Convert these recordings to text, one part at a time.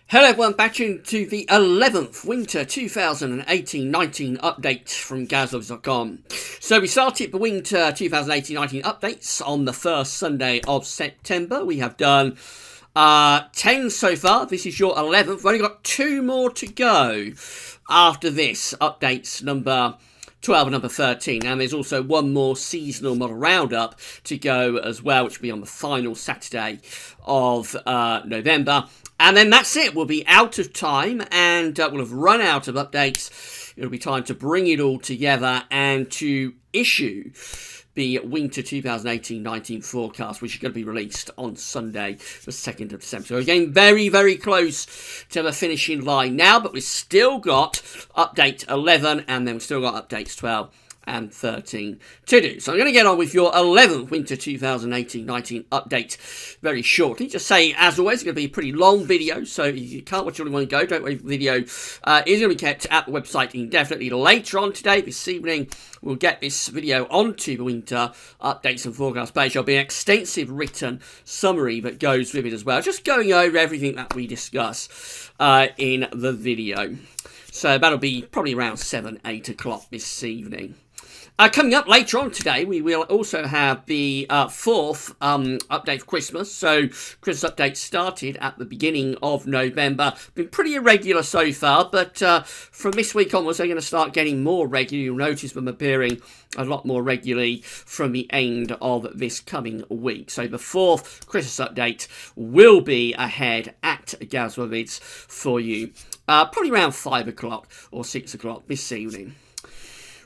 Hello everyone, back into the 11th Winter 2018-19 update from Gazloves.com. So we started the Winter 2018-19 updates on the first Sunday of September. We have done 10 so far. This is your 11th. We've only got 2 more to go after this. Updates number 12 and number 13, and there's also one more seasonal model roundup to go as well, which will be on the final Saturday of November. And then that's it. We'll be out of time and we'll have run out of updates. It'll be time to bring it all together and to issue the Winter 2018-19 forecast, which is going to be released on Sunday, the 2nd of December. So again, very, very close to the finishing line now, but we've still got update 11 and then we've still got updates 12 and 13 to do. So I'm going to get on with your 11th Winter 2018-19 update very shortly. Just say, as always, it's going to be a pretty long video, so if you can't watch it all in one go, don't worry, the video is going to be kept at the website indefinitely. Later on today, this evening, we'll get this video onto the Winter Updates and Forecast page. There'll be an extensive written summary that goes with it as well, just going over everything that we discuss in the video. So that'll be probably around 7, 8 o'clock this evening. Coming up later on today, we will also have the 4th update for Christmas. So Christmas update started at the beginning of November. Been pretty irregular so far, but from this week onwards, they're going to start getting more regular. You'll notice them appearing a lot more regularly from the end of this coming week. So the 4th Christmas update will be ahead at Gazloves for you, probably around 5 o'clock or 6 o'clock this evening.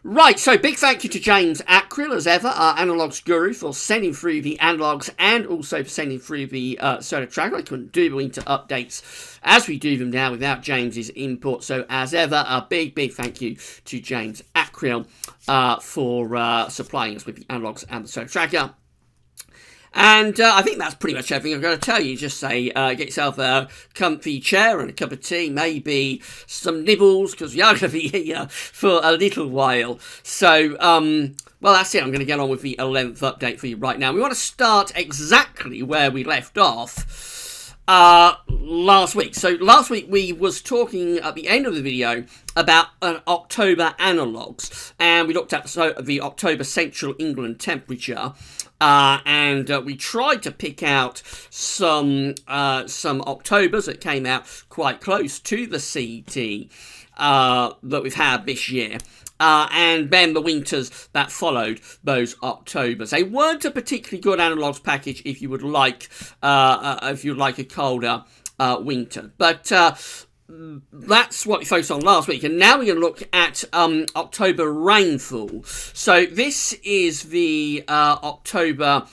Right, so big thank you to James Acril, as ever, our analogues guru, for sending through the analogues and also for sending through the solar tracker. I couldn't do the winter updates as we do them now without James's input. So, as ever, a big, big thank you to James Acril for supplying us with the analogues and the solar tracker. And I think that's pretty much everything I'm going to tell you. Just say, get yourself a comfy chair and a cup of tea, maybe some nibbles, because we are going to be here for a little while. So, well, that's it. I'm going to get on with the 11th update for you right now. We want to start exactly where we left off last week. So last week we was talking at the end of the video about October analogues, and we looked at the October Central England temperature. And we tried to pick out some Octobers that came out quite close to the CT that we've had this year. And then the winters that followed those Octobers. They weren't a particularly good analogues package if you would like a colder winter. But that's what we focused on last week, and now we're going to look at October rainfall. So this is the October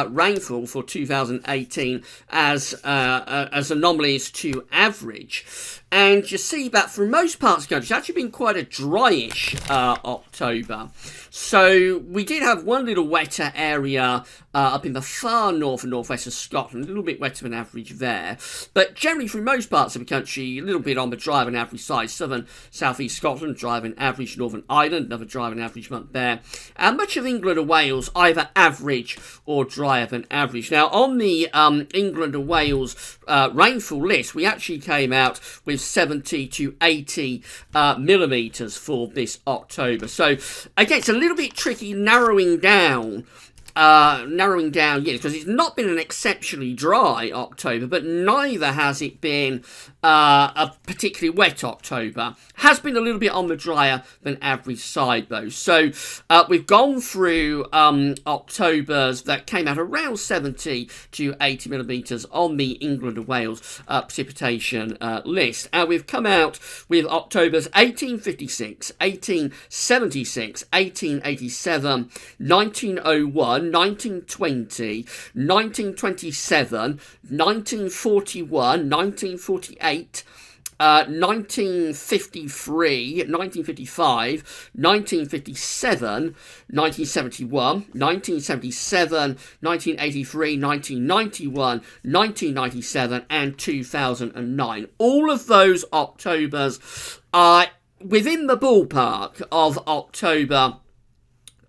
rainfall for 2018 as anomalies to average. And you see that for most parts of the country, it's actually been quite a dryish October. So we did have one little wetter area up in the far north and northwest of Scotland, a little bit wetter than average there. But generally, for most parts of the country, a little bit on the drier than average side. Southern, southeast Scotland, drier than average. Northern Ireland, another drier than average month there. And much of England and Wales, either average or drier than average. Now, on the England and Wales rainfall list, we actually came out with 70 to 80 millimetres for this October. So, again, it's a little bit tricky narrowing down because it's not been an exceptionally dry October, but neither has it been a particularly wet October. Has been a little bit on the drier than average side though. So we've gone through Octobers that came out around 70 to 80 millimetres on the England and Wales precipitation list, and we've come out with Octobers 1856, 1876, 1887, 1901, 1920, 1927, 1941, 1948, 1953, 1955, 1957, 1971, 1977, 1983, 1991, 1997, and 2009. All of those Octobers are within the ballpark of October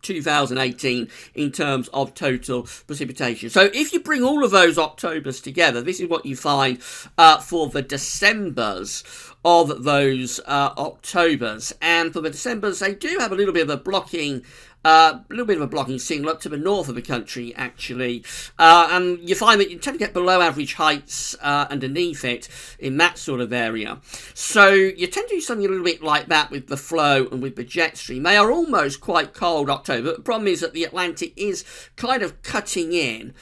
2018 in terms of total precipitation. So if you bring all of those Octobers together, this is what you find for the Decembers of those Octobers. And for the Decembers, they do have a little bit of a blocking signal up to the north of the country, actually. And you find that you tend to get below average heights underneath it in that sort of area. So you tend to do something a little bit like that with the flow and with the jet stream. They are almost quite cold October. The problem is that the Atlantic is kind of cutting in.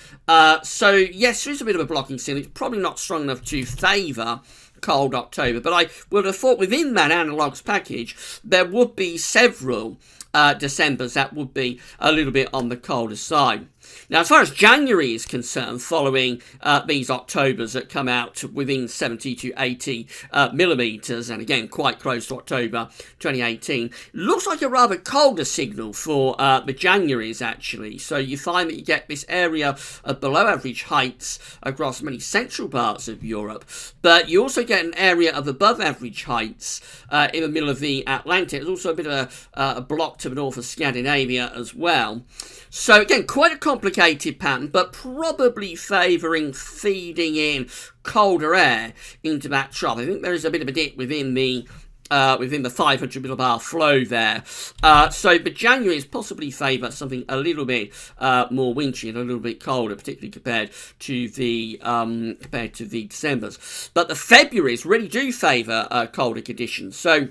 So yes, there is a bit of a blocking signal. It's probably not strong enough to favour cold October, but I would have thought within that analogues package there would be several Decembers that would be a little bit on the colder side. Now, as far as January is concerned, following these Octobers that come out within 70 to 80 millimetres, and again quite close to October 2018, looks like a rather colder signal for the Januaries, actually. So you find that you get this area of below average heights across many central parts of Europe, but you also get an area of above average heights in the middle of the Atlantic. There's also a bit of a block to the north of Scandinavia as well. So again, quite a complicated pattern, but probably favouring feeding in colder air into that trough. I think there is a bit of a dip within the 500 millibar flow there. So the Januaries possibly favour something a little bit more wintry and a little bit colder, particularly compared to the Decembers. But the Februaries really do favour colder conditions. So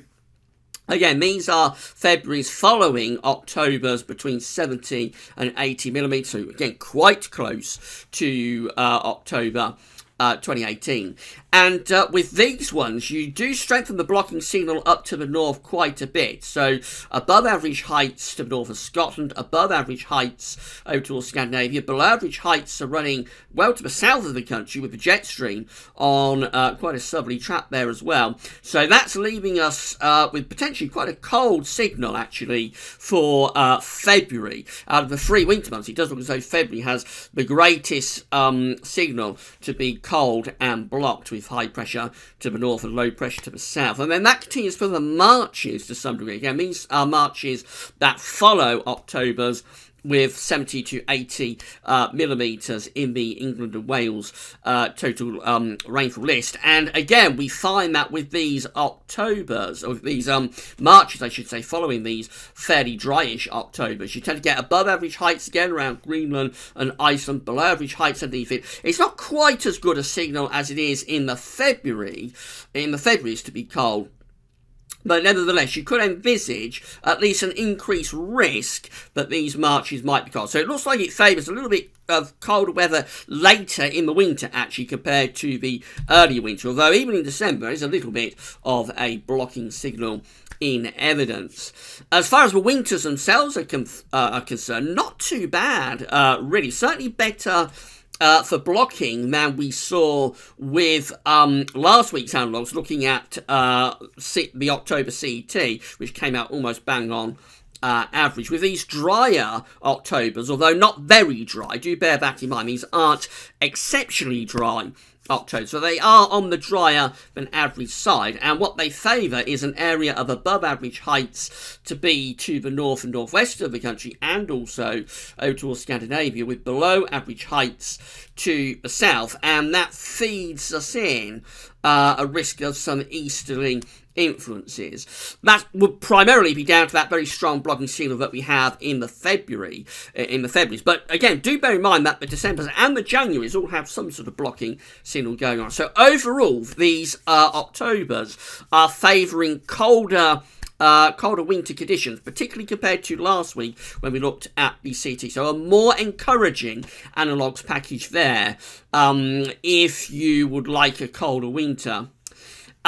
again, these are Februaries following Octobers between 70 and 80 millimetres. So again, quite close to October 2018. And with these ones, you do strengthen the blocking signal up to the north quite a bit. So above average heights to the north of Scotland, above average heights over towards Scandinavia, below average heights are running well to the south of the country with the jet stream on quite a southerly track there as well. So that's leaving us with potentially quite a cold signal, actually, for February. Out of the 3 winter months, it does look as though February has the greatest signal to be cold and blocked, with high pressure to the north and low pressure to the south. And then that continues for the Marches to some degree. Again, these are Marches that follow Octobers with 70 to 80 millimetres in the England and Wales total rainfall list. And again, we find that with these Octobers, or these Marches, I should say, following these fairly dryish Octobers, you tend to get above average heights again around Greenland and Iceland, below average heights underneath it. It's not quite as good a signal as it is in the Februaries to be cold. But nevertheless, you could envisage at least an increased risk that these Marches might be cold. So it looks like it favours a little bit of colder weather later in the winter, actually, compared to the earlier winter. Although even in December, there's a little bit of a blocking signal in evidence. As far as the winters themselves are concerned, not too bad, really. Certainly better for blocking than we saw with last week's analogues, looking at the October CET, which came out almost bang on average. With these drier Octobers, although not very dry, do bear that in mind, these aren't exceptionally dry October, so they are on the drier than average side, and what they favour is an area of above average heights to be to the north and northwest of the country, and also over towards Scandinavia, with below average heights to the south, and that feeds us in a risk of some easterly influences. That would primarily be down to that very strong blocking signal that we have in the Februaries. But again, do bear in mind that the Decembers and the Januaries all have some sort of blocking signal going on. So overall, these Octobers are favouring colder winter conditions, particularly compared to last week when we looked at the CT. So a more encouraging analogues package there if you would like a colder winter.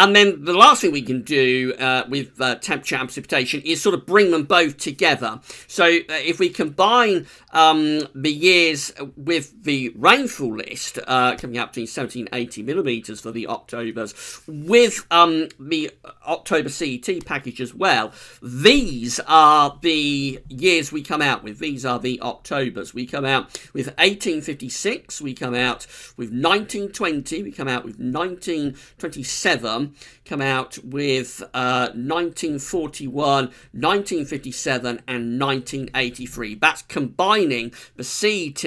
And then the last thing we can do with temperature and precipitation is sort of bring them both together. So if we combine the years with the rainfall list coming up between 70 and 80 millimetres for the Octobers, with the October CET package as well, these are the years we come out with. These are the Octobers. We come out with 1856, we come out with 1920, we come out with 1927, one come out with 1941, 1957 and 1983. That's combining the CET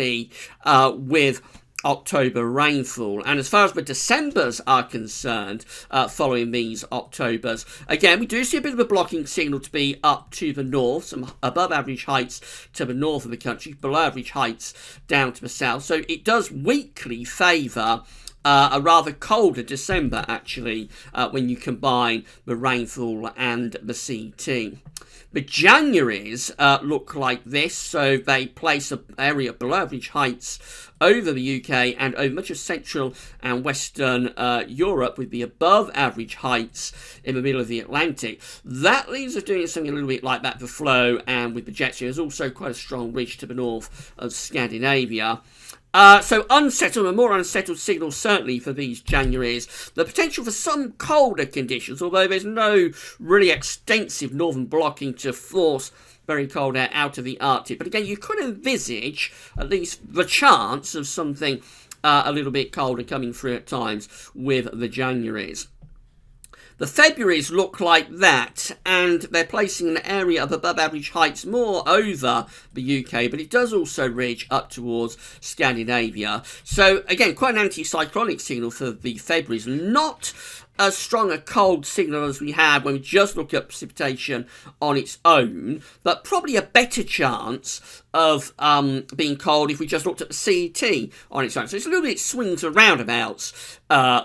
with October rainfall. And as far as the Decembers are concerned, following these Octobers, again, we do see a bit of a blocking signal to be up to the north, some above average heights to the north of the country, below average heights down to the south. So it does weakly favour a rather colder December, actually, when you combine the rainfall and the CT. The Januaries look like this, so they place an area below average heights over the UK and over much of Central and Western Europe, with the above average heights in the middle of the Atlantic. That leaves us doing something a little bit like that for flow, and with the jet stream, there's also quite a strong ridge to the north of Scandinavia. So unsettled, a more unsettled signal certainly for these Januaries. The potential for some colder conditions, although there's no really extensive northern blocking to force very cold air out of the Arctic. But again, you could envisage at least the chance of something a little bit colder coming through at times with the Januaries. The Februaries look like that, and they're placing an area of above average heights more over the UK, but it does also ridge up towards Scandinavia. So again, quite an anticyclonic signal for the Februaries. Not as strong a cold signal as we had when we just look at precipitation on its own, but probably a better chance of being cold if we just looked at the CET on its own. So it's a little bit swings and roundabouts,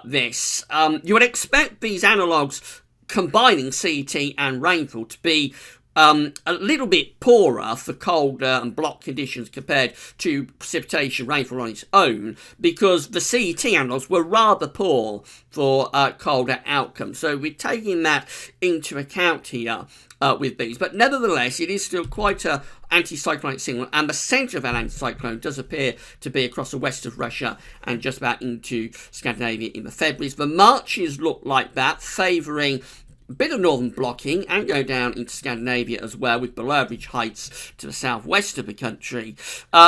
this. You would expect these analogues combining CET and rainfall to be a little bit poorer for colder and block conditions compared to precipitation rainfall on its own, because the CET analogues were rather poor for colder outcomes. So we're taking that into account here with these. But nevertheless, it is still quite an anticyclonic signal, and the centre of that anticyclone does appear to be across the west of Russia and just about into Scandinavia in the Februaries. The Marches look like that, favouring a bit of northern blocking and go down into Scandinavia as well, with below average heights to the southwest of the country.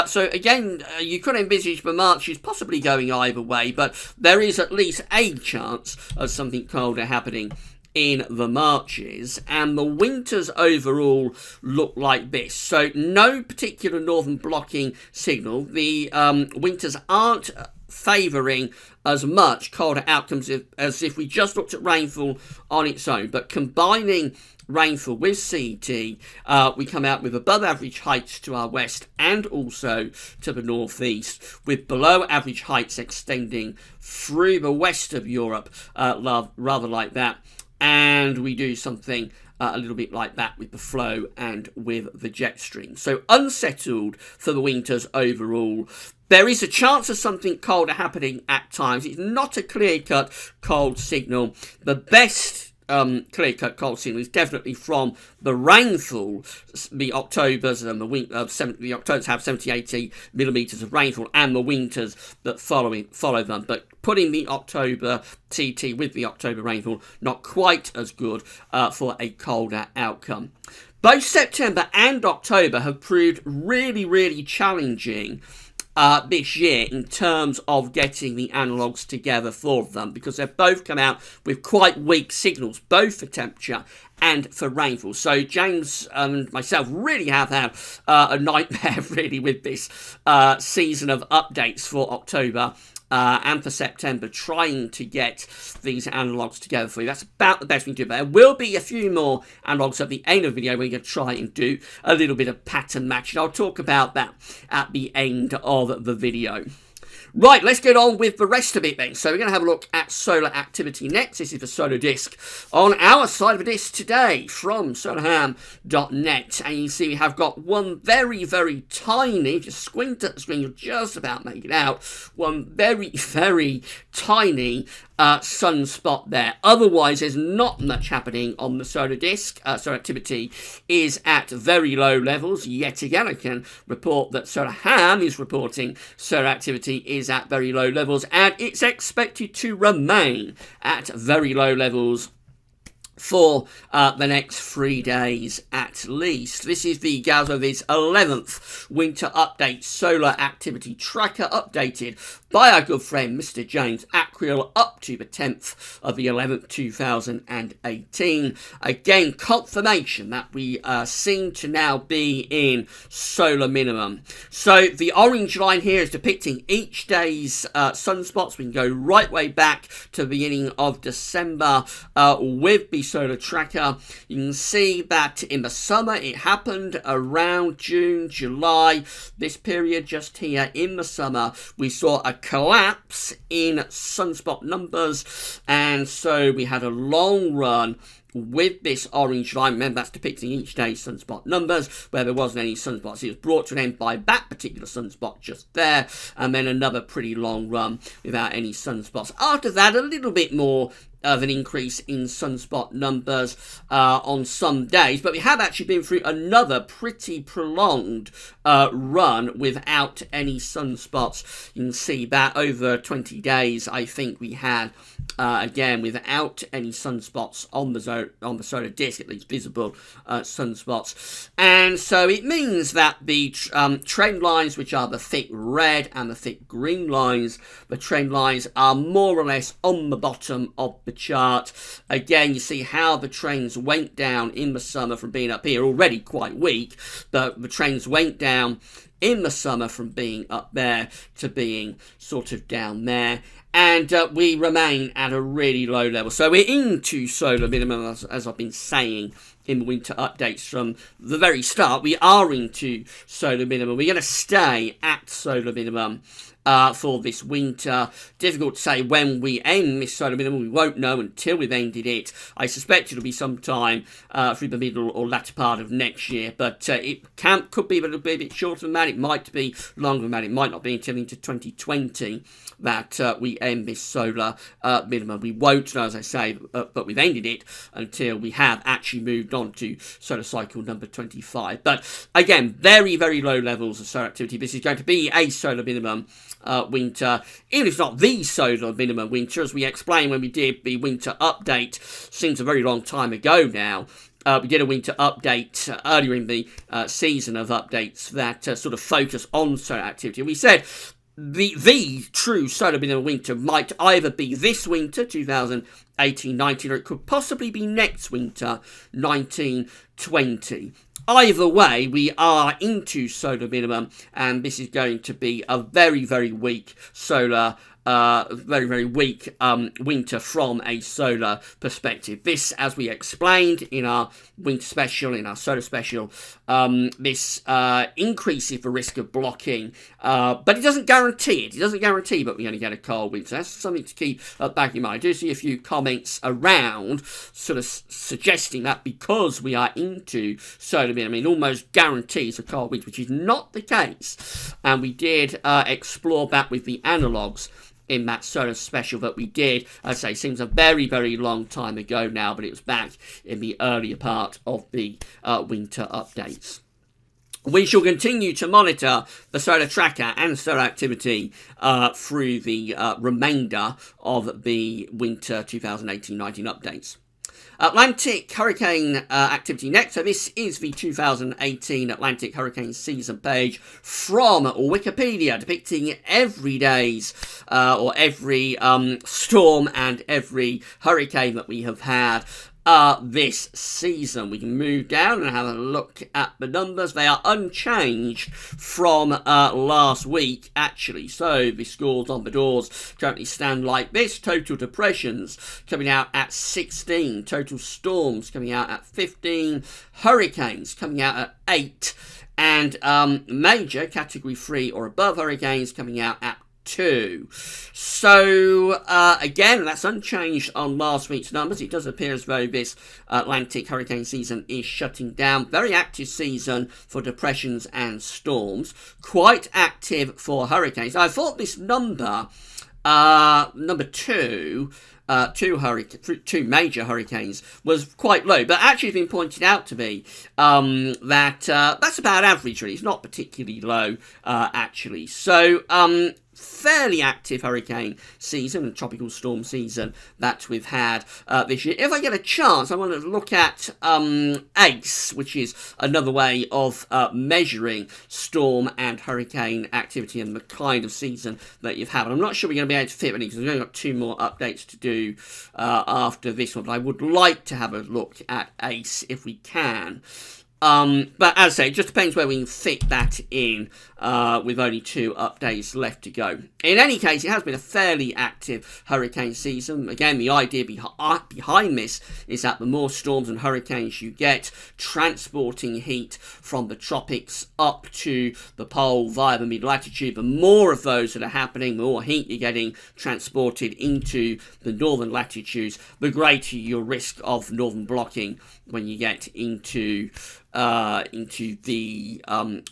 So again, you could envisage the Marches possibly going either way, but there is at least a chance of something colder happening in the Marches. And the winters overall look like this. So no particular northern blocking signal. The winters aren't favouring as much colder outcomes as if we just looked at rainfall on its own, but combining rainfall with CET, we come out with above average heights to our west and also to the northeast, with below average heights extending through the west of Europe, rather like that. And we do something a little bit like that with the flow and with the jet stream. So unsettled for the winters overall. There is a chance of something colder happening at times. It's not a clear-cut cold signal. The best clear-cut cold signal is definitely from the rainfall. The Octobers and the Octobers have 70-80 millimetres of rainfall, and the winters that follow them. But putting the October CT with the October rainfall, not quite as good for a colder outcome. Both September and October have proved really, really challenging this year in terms of getting the analogues together for them, because they've both come out with quite weak signals, both for temperature and for rainfall. So James and myself really have had a nightmare really with this season of updates for October and for September, trying to get these analogues together for you. That's about the best we can do. There will be a few more analogues at the end of the video. We're going to try and do a little bit of pattern matching. I'll talk about that at the end of the video. Right, let's get on with the rest of it then. So we're going to have a look at solar activity next. This is the solar disk on our side of the disk today from solarham.net. And you can see we have got one very, very tiny, just squint at the screen, you'll just about make it out, one very, very tiny sunspot there. Otherwise, there's not much happening on the solar disk. Solar activity is at very low levels. Yet again, I can report that Solarham is reporting solar activity is at very low levels, and it's expected to remain at very low levels for the next 3 days at least. This is the GASOVIS 11th winter update solar activity tracker, updated by our good friend Mr. James Ackrill up to the 10th of the 11th, 2018. Again, confirmation that we seem to now be in solar minimum. So the orange line here is depicting each day's sunspots. We can go right way back to the beginning of December with the solar tracker. You can see that in the summer it happened around June, July. This period just here in the summer, we saw a collapse in sunspot numbers, and so we had a long run with this orange line. Remember, that's depicting each day's sunspot numbers, where there wasn't any sunspots. It was brought to an end by that particular sunspot just there, and then another pretty long run without any sunspots. After that, a little bit more of an increase in sunspot numbers on some days, but we have actually been through another pretty prolonged run without any sunspots. You can see that over 20 days, I think we had again without any sunspots on the solar disk, at least visible sunspots. And so it means that the trend lines, which are the thick red and the thick green lines, the trend lines are more or less on the bottom of the chart. Again, you see how the trends went down in the summer from being up here already quite weak, but the trends went down in the summer from being up there to being sort of down there, and we remain at a really low level. So we're into solar minimum, as I've been saying in winter updates from the very start. We are into solar minimum. We're going to stay at solar minimum for this winter. Difficult to say when we end this solar minimum. We won't know until we've ended it. I suspect it'll be sometime through the middle or latter part of next year, but it could be a little bit shorter than that. It might be longer than that. It might not be until into 2020 that we end this solar minimum. We won't know, as I say, but we've ended it until we have actually moved on to solar cycle number 25. But again, very, very low levels of solar activity. This is going to be a solar minimum winter, even if it's not the solar minimum winter, as we explained when we did the winter update. Seems a very long time ago now. We did a winter update earlier in the season of updates that sort of focus on solar activity. We said the true solar minimum winter might either be this winter, 2018-19, or it could possibly be next winter, 1920. Either way, we are into solar minimum, and this is going to be a very, very weak solar very weak winter from a solar perspective. This, as we explained in our winter special, in our solar special, this increases the risk of blocking, but it doesn't guarantee it. It doesn't guarantee that we're going to get a cold winter. That's something to keep back in mind. I do see a few comments around sort of suggesting that because we are into solar minimum, it almost guarantees a cold winter, which is not the case. And we did explore that with the analogues in that solar special that we did. As I say, seems a very, very long time ago now, but it was back in the earlier part of the winter updates. We shall continue to monitor the solar tracker and solar activity through the remainder of the winter 2018-19 updates. Atlantic hurricane activity next. So this is the 2018 Atlantic hurricane season page from Wikipedia, depicting every day's or every storm and every hurricane that we have had this season. We can move down and have a look at the numbers. They are unchanged from last week, actually. So the scores on the doors currently stand like this. Total depressions coming out at 16. Total storms coming out at 15. Hurricanes coming out at 8. And major category 3 or above hurricanes coming out at 2. So again, that's unchanged on last week's numbers. It does appear as though this Atlantic hurricane season is shutting down. Very active season for depressions and storms. Quite active for hurricanes. I thought this number 2, two major hurricanes, was quite low, but actually it's been pointed out to me that that's about average, really. It's not particularly low, actually. So fairly active hurricane season and tropical storm season that we've had this year. If I get a chance, I want to look at ACE, which is another way of measuring storm and hurricane activity and the kind of season that you've had. I'm not sure we're going to be able to fit any because we've only got 2 more updates to do after this one, but I would like to have a look at ACE if we can. But as I say, it just depends where we can fit that in with only 2 updates left to go. In any case, it has been a fairly active hurricane season. Again, the idea behind this is that the more storms and hurricanes you get, transporting heat from the tropics up to the pole via the mid-latitude, the more of those that are happening, the more heat you're getting transported into the northern latitudes, the greater your risk of northern blocking when you get into the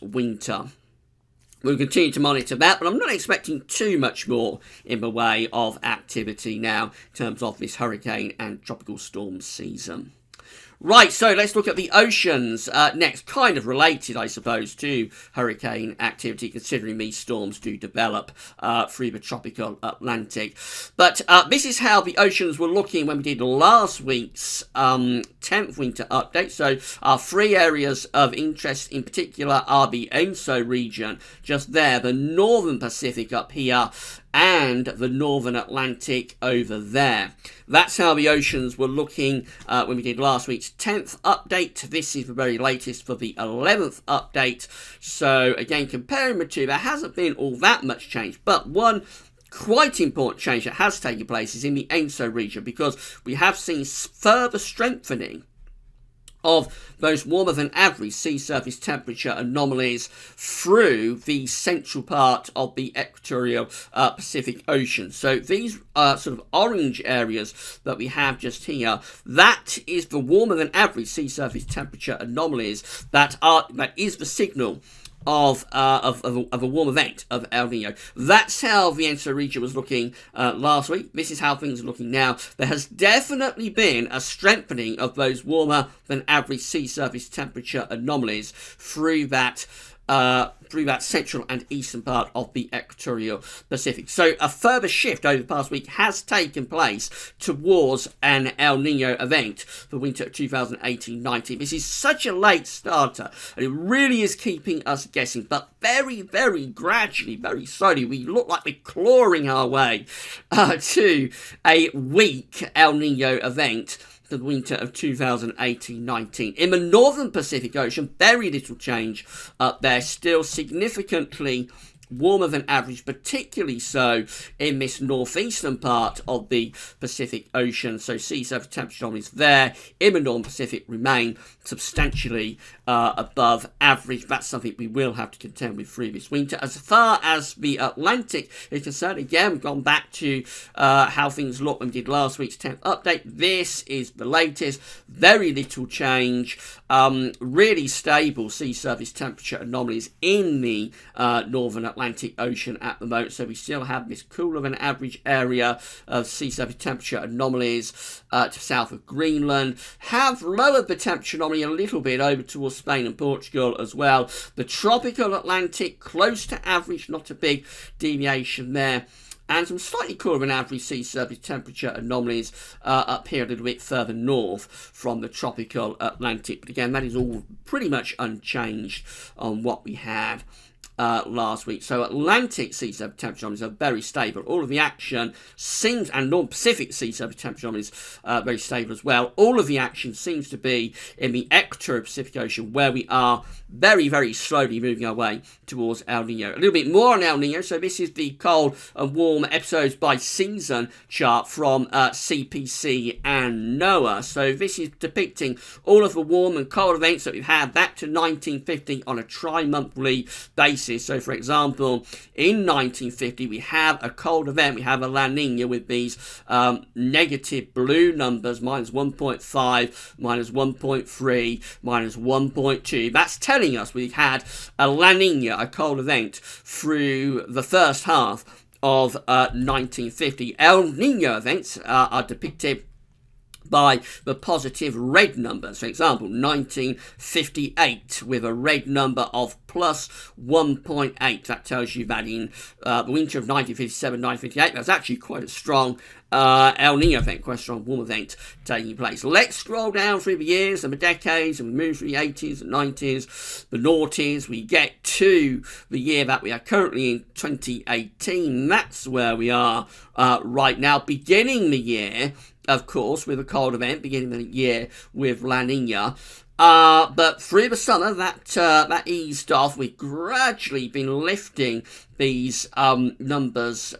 winter. We'll continue to monitor that, but I'm not expecting too much more in the way of activity now in terms of this hurricane and tropical storm season. Right, so let's look at the oceans next. Kind of related, I suppose, to hurricane activity, considering these storms do develop through the tropical Atlantic. But this is how the oceans were looking when we did last week's 10th winter update. So our 3 areas of interest in particular are the ENSO region, just there, the northern Pacific up here, and the northern Atlantic over there. That's how the oceans were looking when we did last week's 10th update. This is the very latest for the 11th update. So again, comparing the 2, there hasn't been all that much change, but one quite important change that has taken place is in the ENSO region, because we have seen further strengthening of those warmer than average sea surface temperature anomalies through the central part of the equatorial Pacific Ocean. So these sort of orange areas that we have just here, that is the warmer than average sea surface temperature anomalies that is the signal of a warm event of El Nino. That's how the ENSO region was looking last week. This is how things are looking now. There has definitely been a strengthening of those warmer than average sea surface temperature anomalies through that central and eastern part of the equatorial Pacific. So a further shift over the past week has taken place towards an El Nino event for winter 2018-19. This is such a late starter, and it really is keeping us guessing, but very, very gradually, very slowly, we look like we're clawing our way to a weak El Nino event for the winter of 2018-19. In the northern Pacific Ocean, very little change up there, still significantly warmer than average, particularly so in this northeastern part of the Pacific Ocean. So sea surface temperature anomalies there in the northern Pacific remain substantially above average. That's something we will have to contend with through this winter. As far as the Atlantic is concerned, again, we've gone back to how things looked when we did last week's 10th update. This is the latest. Very little change. Really stable sea surface temperature anomalies in the northern Atlantic Ocean at the moment. So we still have this cooler than average area of sea surface temperature anomalies to south of Greenland. Have lowered the temperature anomaly a little bit over towards Spain and Portugal as well. The tropical Atlantic close to average, not a big deviation there. And some slightly cooler than average sea surface temperature anomalies up here a little bit further north from the tropical Atlantic. But again, that is all pretty much unchanged on what we had last week. So Atlantic sea surface temperature anomalies are very stable. All of the action seems, and North-Pacific sea surface temperature anomalies very stable as well. All of the action seems to be in the equatorial Pacific Ocean, where we are very, very slowly moving our way towards El Nino. A little bit more on El Nino. So this is the cold and warm episodes by season chart from CPC and NOAA. So this is depicting all of the warm and cold events that we've had back to 1950 on a tri-monthly basis. So, for example, in 1950, we have a cold event. We have a La Nina with these negative blue numbers, minus 1.5, minus 1.3, minus 1.2. That's telling us we've had a La Nina, a cold event, through the first half of 1950. El Nino events are depicted by the positive red numbers. For example, 1958 with a red number of plus 1.8. That tells you that in the winter of 1957-1958, that's actually quite a strong El Nino event, quite a strong warm event taking place. Let's scroll down through the years and the decades, and we move through the 80s, the 90s, the noughties. We get to the year that we are currently in, 2018. That's where we are right now, beginning the year, of course, with a cold event, beginning the year with La Nina. But through the summer, that eased off. We've gradually been lifting these numbers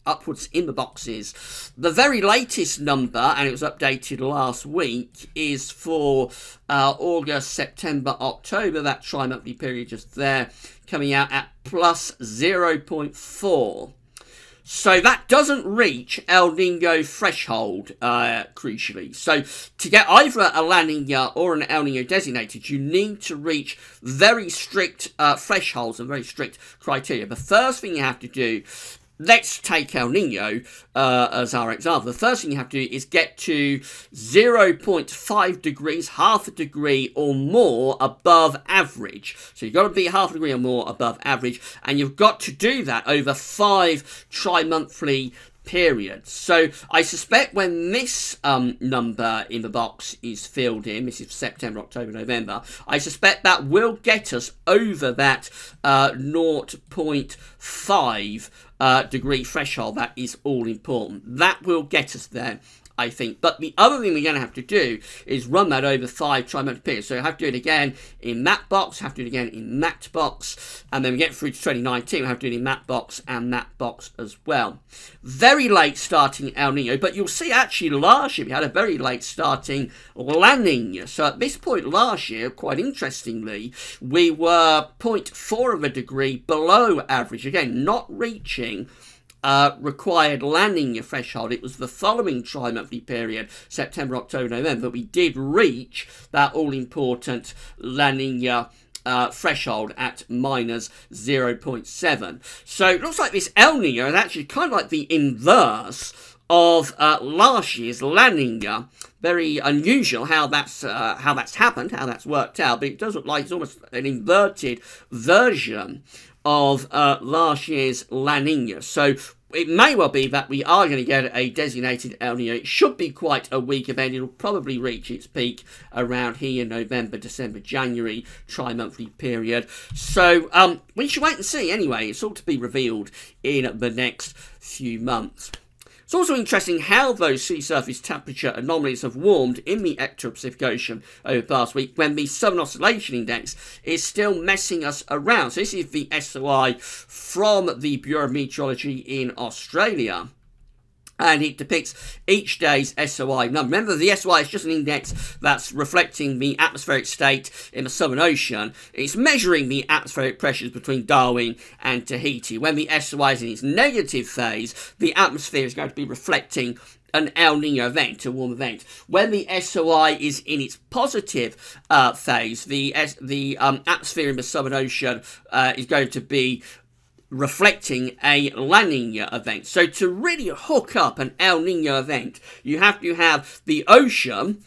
upwards in the boxes. The very latest number, and it was updated last week, is for August, September, October, that tri-monthly period just there, coming out at plus 0.4. So that doesn't reach El Nino threshold, crucially. So to get either a La Nina or an El Nino designated, you need to reach very strict thresholds and very strict criteria. The first thing you have to do, let's take El Nino as our example. The first thing you have to do is get to 0.5 degrees, half a degree or more above average. So you've got to be half a degree or more above average, and you've got to do that over 5 tri-monthly periods. So I suspect when this number in the box is filled in, this is September, October, November, I suspect that will get us over that 0.5 degree threshold. That is all important. That will get us there, I think. But the other thing we're going to have to do is run that over 5 tri-monthly periods. So you have to do it again in that box, have to do it again in that box, and then we get through to 2019, we'll have to do it in that box and that box as well. Very late starting El Nino, but you'll see actually last year we had a very late starting La Nina. So at this point last year, quite interestingly, we were 0.4 of a degree below average. Again, not reaching required La Nina threshold. It was the following tri-monthly period, September, October, November, that we did reach that all-important La Nina threshold at minus 0.7. So it looks like this El Nino is actually kind of like the inverse of last year's La Nina. Very unusual how that's happened, how that's worked out, but it does look like it's almost an inverted version of last year's La Nina. So it may well be that we are going to get a designated El Nino. It should be quite a weak event. It'll probably reach its peak around here, November, December, January, tri-monthly period. So we should wait and see anyway. It's all to be revealed in the next few months. It's also interesting how those sea surface temperature anomalies have warmed in the Pacific Ocean over the past week, when the Southern Oscillation Index is still messing us around. So this is the SOI from the Bureau of Meteorology in Australia, and it depicts each day's SOI number. Remember, the SOI is just an index that's reflecting the atmospheric state in the Southern Ocean. It's measuring the atmospheric pressures between Darwin and Tahiti. When the SOI is in its negative phase, the atmosphere is going to be reflecting an El Nino event, a warm event. When the SOI is in its positive phase, the atmosphere in the Southern Ocean is going to be reflecting a La Nina event. So to really hook up an El Nino event, you have to have the ocean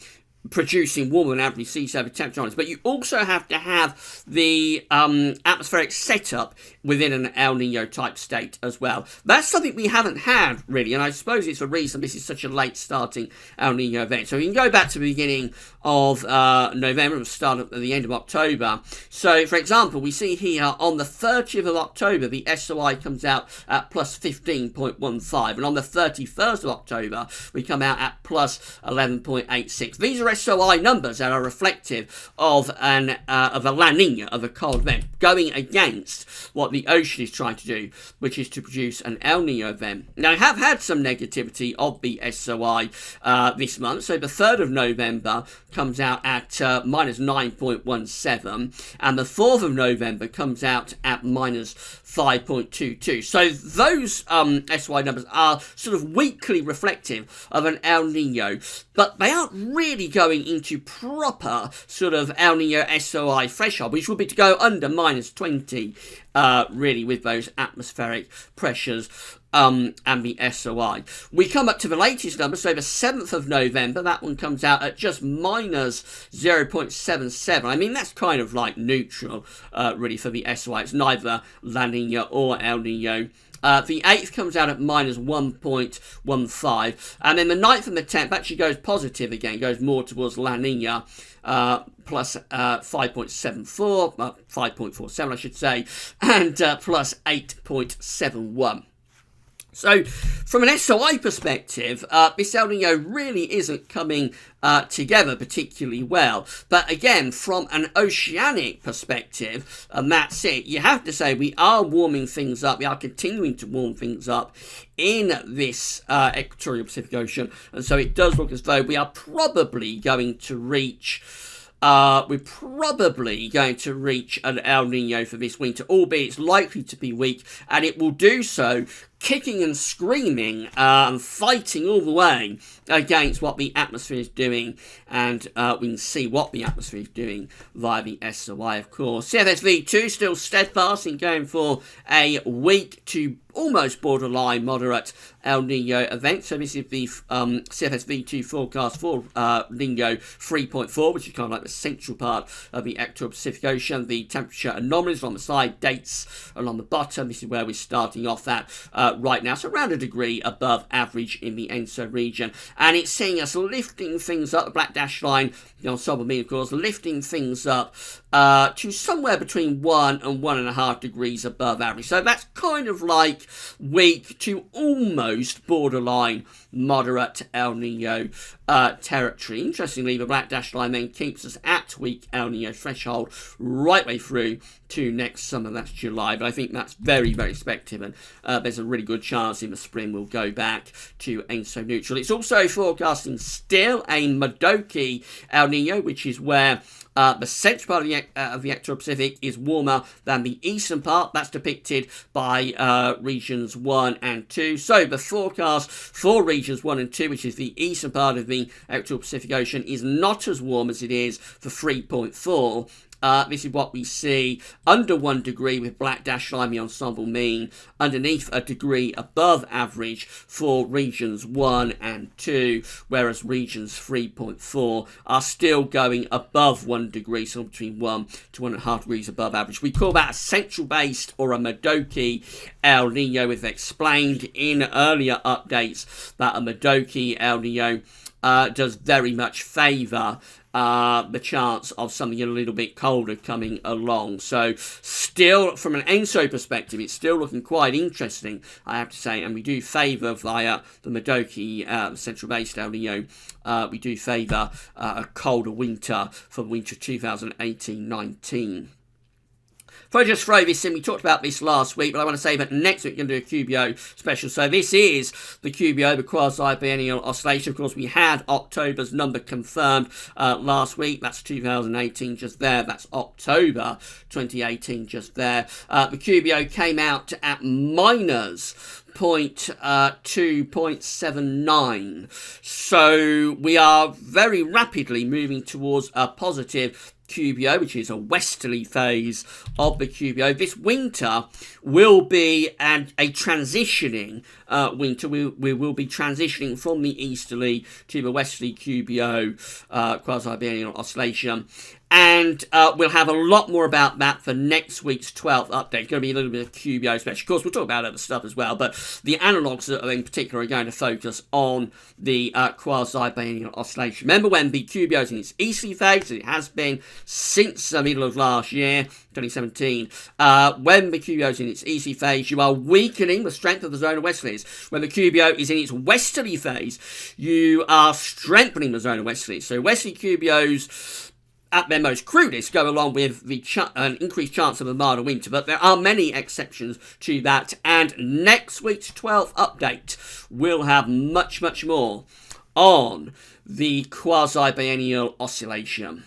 producing warmer than average sea surface temperature, but you also have to have the atmospheric setup within an El Nino type state as well. That's something we haven't had really, and I suppose it's the reason this is such a late starting El Nino event. So we can go back to the beginning of November and start at the end of October. So for example, we see here on the 30th of October the SOI comes out at plus 15.15, and on the 31st of October we come out at plus 11.86. These are SOI numbers that are reflective of a La Nina, of a cold event, going against what the ocean is trying to do, which is to produce an El Nino event. Now, I have had some negativity of the SOI this month. So the 3rd of November comes out at minus 9.17, and the 4th of November comes out at minus 5.22. So those SOI numbers are sort of weakly reflective of an El Nino, but they aren't really going into proper sort of El Nino SOI threshold, which would be to go under minus 20, really, with those atmospheric pressures. and the SOI. We come up to the latest number, so the 7th of November, that one comes out at just minus 0.77. I mean, that's kind of like neutral, really, for the SOI. It's neither La Nina or El Nino. The 8th comes out at minus 1.15, and then the 9th and the 10th actually goes positive again, goes more towards La Nina, plus 5.74, 5.47 I should say, and plus 8.71. So, from an SOI perspective, this El Nino really isn't coming together particularly well. But again, from an oceanic perspective, and that's it, you have to say we are warming things up. We are continuing to warm things up in this equatorial Pacific Ocean. And so it does look as though we are probably going to reach... we're probably going to reach an El Nino for this winter, albeit it's likely to be weak, and it will do so kicking and screaming and fighting all the way against what the atmosphere is doing, and we can see what the atmosphere is doing via the SOI, of course. CFSV2 still steadfast in going for a weak to almost borderline moderate El Nino event. So this is the CFSV2 forecast for Nino 3.4, which is kind of like the central part of the equatorial Pacific Ocean. The temperature anomalies on the side, dates along the bottom. This is where we're starting off at right now. So around a degree above average in the ENSO region. And it's seeing us lifting things up, the black dashed line, the ensemble mean, of course, lifting things up to somewhere between 1 and 1.5 degrees above average. So that's kind of like weak to almost borderline moderate El Nino territory. Interestingly, the black dashed line then keeps us at weak El Nino threshold right way through to next summer. That's July, but I think that's very, very speculative, and there's a really good chance in the spring we'll go back to ENSO neutral. It's also forecasting still a Modoki El Nino, which is where the central part of the equatorial Pacific is warmer than the eastern part. That's depicted by regions 1 and 2. So the forecast for regions 1 and 2, which is the eastern part of the equatorial Pacific Ocean, is not as warm as it is for 3.4. This is what we see under 1 degree with black dash line, the ensemble mean, underneath a degree above average for regions 1 and 2, whereas regions 3.4 are still going above 1 degree, so between 1 to 1.5 degrees above average. We call that a central based or a Modoki El Nino. We've explained in earlier updates that a Modoki El Nino does very much favour the chance of something a little bit colder coming along. So still, from an ENSO perspective, it's still looking quite interesting, I have to say, and we do favour via the Modoki central-based El Nino, we do favour a colder winter for winter 2018-19. If I just throw this in, we talked about this last week, but I want to say that next week we're going to do a QBO special. So this is the QBO, the quasi-biennial oscillation. Of course, we had October's number confirmed last week. That's 2018 just there. That's October 2018 just there. The QBO came out at minus 2.79. So we are very rapidly moving towards a positive QBO, which is a westerly phase of the QBO. This winter will be a transitioning winter. We will be transitioning from the easterly to the westerly QBO, quasi-biennial oscillation. And we'll have a lot more about that for next week's 12th update. It's going to be a little bit of QBO special. Of course, we'll talk about other stuff as well, but the analogues in particular are going to focus on the quasi-biennial oscillation. Remember, when the QBO is in its easterly phase, it has been since the middle of last year, 2017, when the QBO is in its easterly phase, you are weakening the strength of the zonal westerlies. When the QBO is in its westerly phase, you are strengthening the zonal westerlies. So westerly QBOs, at their most crudest, go along with the an increased chance of a milder winter, but there are many exceptions to that, and next week's 12th update will have much, much more on the quasi-biennial oscillation.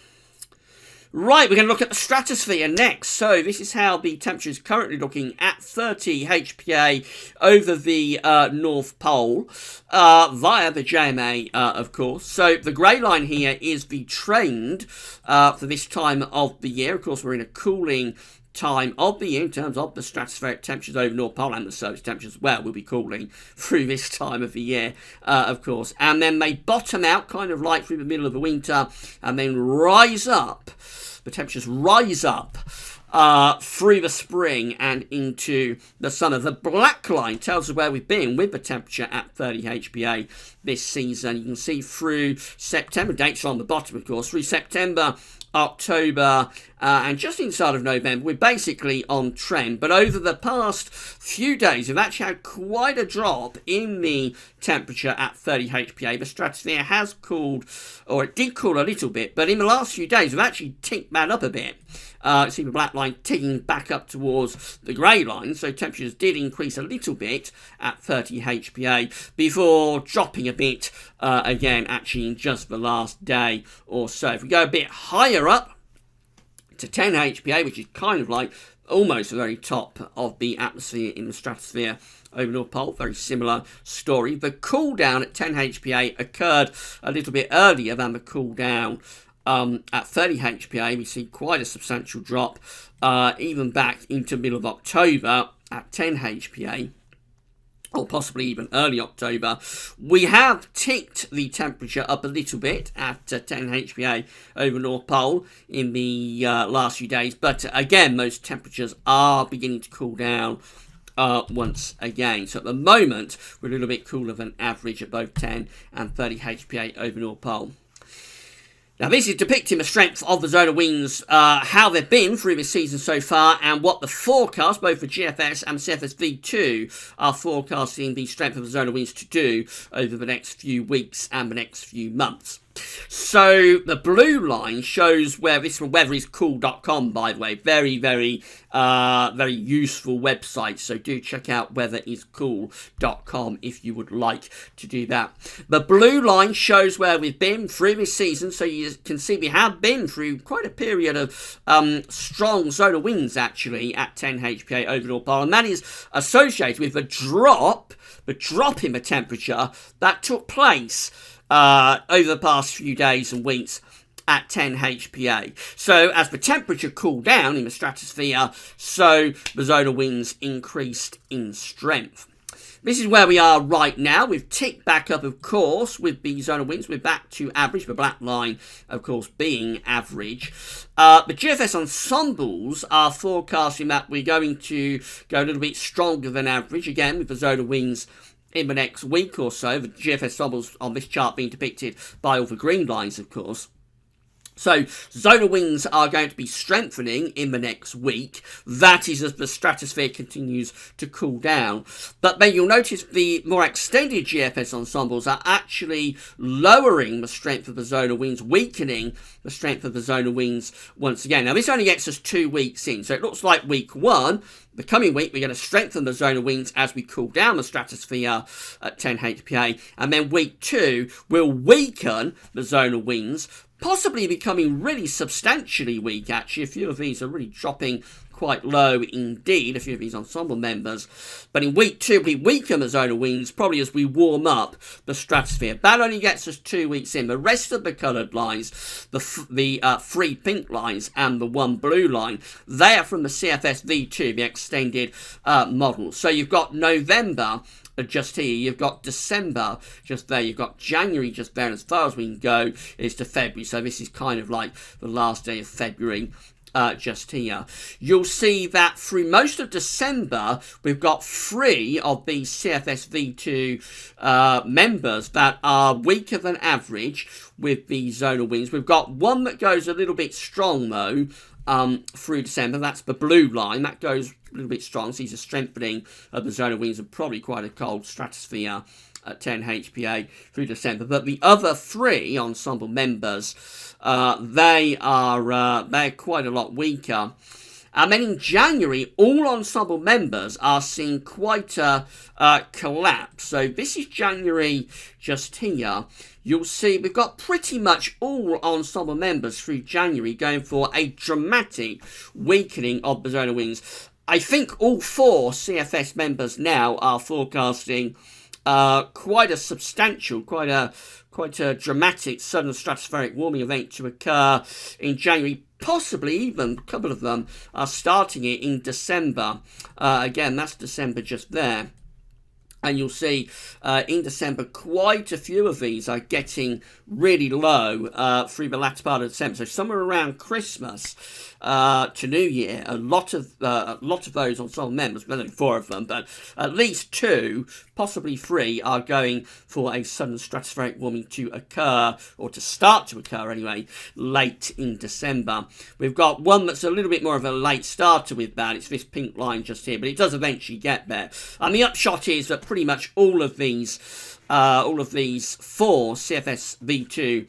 Right, we're going to look at the stratosphere next. So this is how the temperature is currently looking at 30 HPA over the North Pole via the JMA, of course. So the grey line here is the trend for this time of the year. Of course, we're in a cooling time of the year in terms of the stratospheric temperatures over North Pole, and the surface temperatures as well will be cooling through this time of the year, of course. And then they bottom out kind of like through the middle of the winter and then rise up. The temperatures rise up through the spring and into the summer. The black line tells us where we've been with the temperature at 30 HPA this season. You can see through September, dates are on the bottom of course, through September, October, and just inside of November, we're basically on trend. But over the past few days, we've actually had quite a drop in the temperature at 30 HPA. The stratosphere has cooled, or it did cool a little bit, but in the last few days, we've actually ticked that up a bit. See the black line ticking back up towards the grey line, so temperatures did increase a little bit at 30 HPA before dropping a bit again, actually in just the last day or so. If we go a bit higher up to 10 HPA, which is kind of like almost the very top of the atmosphere in the stratosphere over North Pole, very similar story. The cool down at 10 HPA occurred a little bit earlier than the cool down at 30 HPA. We see quite a substantial drop even back into middle of October at 10 HPA. Or possibly even early October. We have ticked the temperature up a little bit at 10 HPA over North Pole in the last few days, but again, those temperatures are beginning to cool down once again. So at the moment, we're a little bit cooler than average at both 10 and 30 HPA over North Pole. Now, this is depicting the strength of the zonal winds, how they've been through this season so far, and what the forecast, both for GFS and CFS V2, are forecasting the strength of the zonal winds to do over the next few weeks and the next few months. So the blue line shows where this from weatheriscool.com, by the way. Very, very useful website. So do check out weatheriscool.com if you would like to do that. The blue line shows where we've been through this season. So you can see we have been through quite a period of strong zonal winds actually at 10 HPA over North Pole. And that is associated with the drop in the temperature that took place over the past few days and weeks at 10 HPA. So as the temperature cooled down in the stratosphere, so the zonal winds increased in strength. This is where we are right now. We've ticked back up, of course, with the zonal winds. We're back to average, the black line, of course, being average. The GFS ensembles are forecasting that we're going to go a little bit stronger than average, again, with the zonal winds in the next week or so. The GFS ensembles on this chart being depicted by all the green lines, of course. So zonal winds are going to be strengthening in the next week. That is as the stratosphere continues to cool down. But then you'll notice the more extended GFS ensembles are actually lowering the strength of the zonal winds, weakening the strength of the zonal winds once again. Now this only gets us 2 weeks in. So it looks like week 1, the coming week, we're going to strengthen the zonal winds as we cool down the stratosphere at 10 HPA. And then week 2 will weaken the zonal winds, possibly becoming really substantially weak, actually. A few of these are really dropping quite low indeed, a few of these ensemble members. But in week 2, we weaken the zonal winds, probably as we warm up the stratosphere. That only gets us 2 weeks in. The rest of the coloured lines, the 3 pink lines and the 1 blue line, they are from the CFS V2, the extended model. So you've got November just here, you've got December just there, you've got January just there, and as far as we can go is to February. So this is kind of like the last day of February just here. You'll see that through most of December, we've got 3 of these CFS V2 members that are weaker than average with the zonal winds. We've got 1 that goes a little bit strong though through December. That's the blue line. That goes a little bit strong. So these are strengthening of the zonal winds and probably quite a cold stratosphere at 10 HPA through December. But the other 3 ensemble members, they're quite a lot weaker. And then in January, all ensemble members are seeing quite a collapse. So this is January just here. You'll see we've got pretty much all ensemble members through January going for a dramatic weakening of the zonal winds. I think all 4 CFS members now are forecasting quite a substantial, quite a dramatic sudden stratospheric warming event to occur in January, possibly even a couple of them are starting it in December. Again, that's December just there. And you'll see in December, quite a few of these are getting really low through the latter part of December. So somewhere around Christmas to New Year, a lot of those on Zonal members, well, only 4 of them, but at least 2, possibly 3, are going for a sudden stratospheric warming to occur, or to start to occur anyway, late in December. We've got one that's a little bit more of a late starter with that. It's this pink line just here, but it does eventually get there. And the upshot is that pretty much all of these 4 CFS V2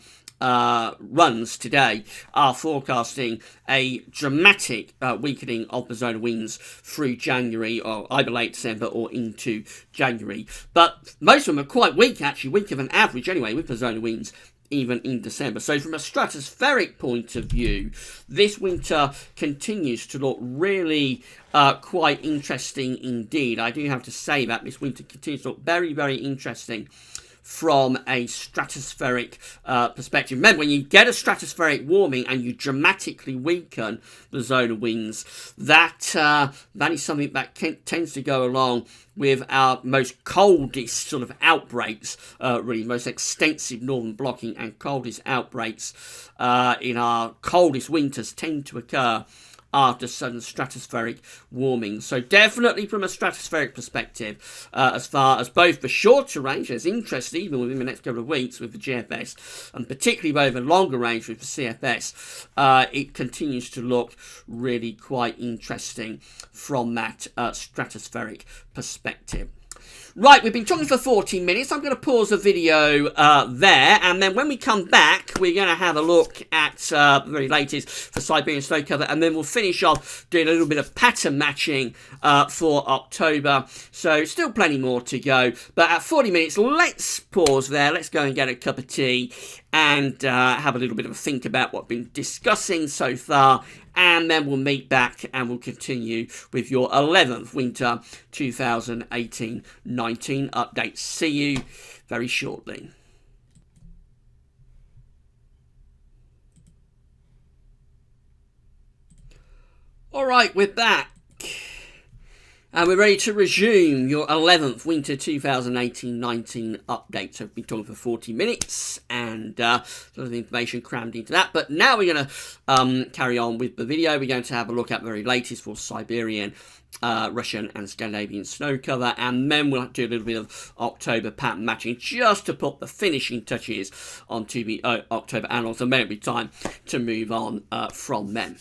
runs today are forecasting a dramatic weakening of the zonal winds through January, or either late December or into January. But most of them are quite weak, actually, weaker than average anyway, with the zonal winds even in December. So from a stratospheric point of view, this winter continues to look really quite interesting indeed. I do have to say that this winter continues to look very, very interesting from a stratospheric perspective. Remember, when you get a stratospheric warming and you dramatically weaken the zonal winds, that is something that tends to go along with our most coldest sort of outbreaks, really most extensive northern blocking and coldest outbreaks in our coldest winters tend to occur after sudden stratospheric warming. So definitely from a stratospheric perspective, as far as both the shorter range, there's interest even within the next couple of weeks with the GFS, and particularly over longer range with the CFS, it continues to look really quite interesting from that stratospheric perspective. Right, we've been talking for 14 minutes. I'm going to pause the video there, and then when we come back, we're going to have a look at the very latest for Siberian snow cover, and then we'll finish off doing a little bit of pattern matching for October. So still plenty more to go, but at 40 minutes, let's pause there. Let's go and get a cup of tea and have a little bit of a think about what we've been discussing so far, and then we'll meet back and we'll continue with your 11th winter 2018-19 update. See you very shortly. All right, we're back. And we're ready to resume your 11th winter 2018-19 update. So we've been talking for 40 minutes and a lot of information crammed into that. But now we're going to carry on with the video. We're going to have a look at the very latest for Siberian, Russian and Scandinavian snow cover. And then we'll do a little bit of October pattern matching just to put the finishing touches onto the October analogues. And then it'll be time to move on from them.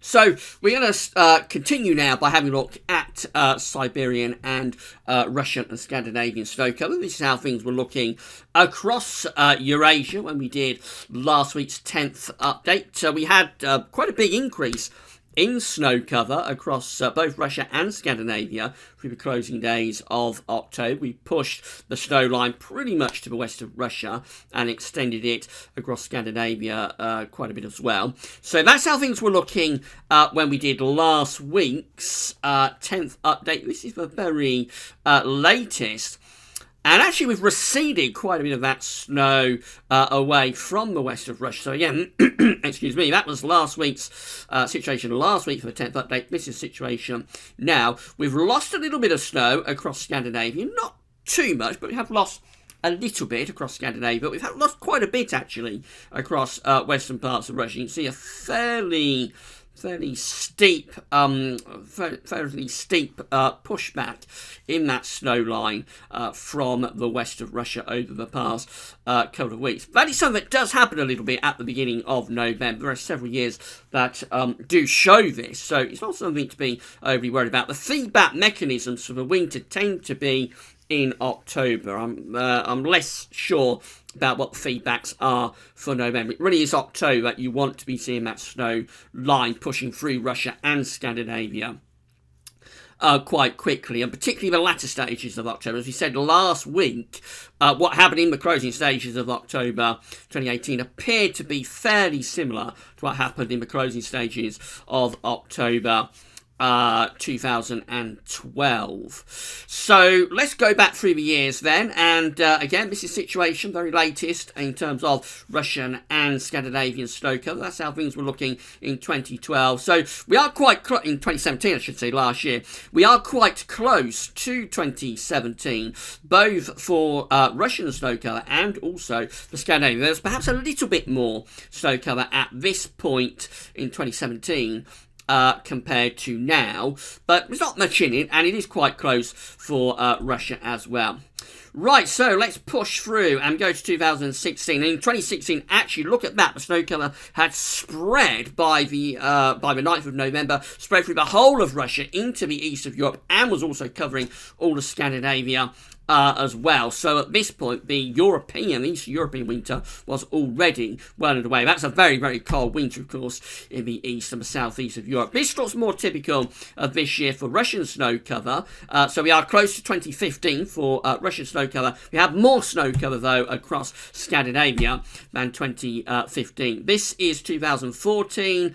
So we're going to continue now by having a look at Siberian and Russian and Scandinavian snow cover. This is how things were looking across Eurasia when we did last week's 10th update. So we had quite a big increase in snow cover across both Russia and Scandinavia through the closing days of October. We pushed the snow line pretty much to the west of Russia and extended it across Scandinavia quite a bit as well. So that's how things were looking when we did last week's 10th update. This is the very latest. And actually, we've receded quite a bit of that snow away from the west of Russia. So again, excuse me, that was last week's situation last week for the 10th update. This is the situation now. We've lost a little bit of snow across Scandinavia. Not too much, but we have lost a little bit across Scandinavia. But we've lost quite a bit, actually, across western parts of Russia. You can see a fairly steep pushback in that snow line from the west of Russia over the past couple of weeks. That is something that does happen a little bit at the beginning of November. There are several years that do show this, so it's not something to be overly worried about. The feedback mechanisms for the winter tend to be in October. I'm less sure about what the feedbacks are for November. It really is October that you want to be seeing that snow line pushing through Russia and Scandinavia quite quickly, and particularly the latter stages of October. As we said last week, what happened in the closing stages of October 2018 appeared to be fairly similar to what happened in the closing stages of October 2012. So let's go back through the years then, and again, this is situation very latest in terms of Russian and Scandinavian snow cover. That's how things were looking in 2012. So we are quite in 2017, I should say, last year. We are quite close to 2017, both for Russian snow cover and also for Scandinavia. There's perhaps a little bit more snow cover at this point in 2017 compared to now, but there's not much in it, and it is quite close for Russia as well. Right, so let's push through and go to 2016. In 2016, actually, look at that. The snow cover had spread by the 9th of November, spread through the whole of Russia into the east of Europe, and was also covering all of Scandinavia as well. So at this point, the East European winter was already well underway. That's a very, very cold winter, of course, in the east and the southeast of Europe. This looks more typical of this year for Russian snow cover. So we are close to 2015 for Russian snow cover. We have more snow cover, though, across Scandinavia than 2015. This is 2014,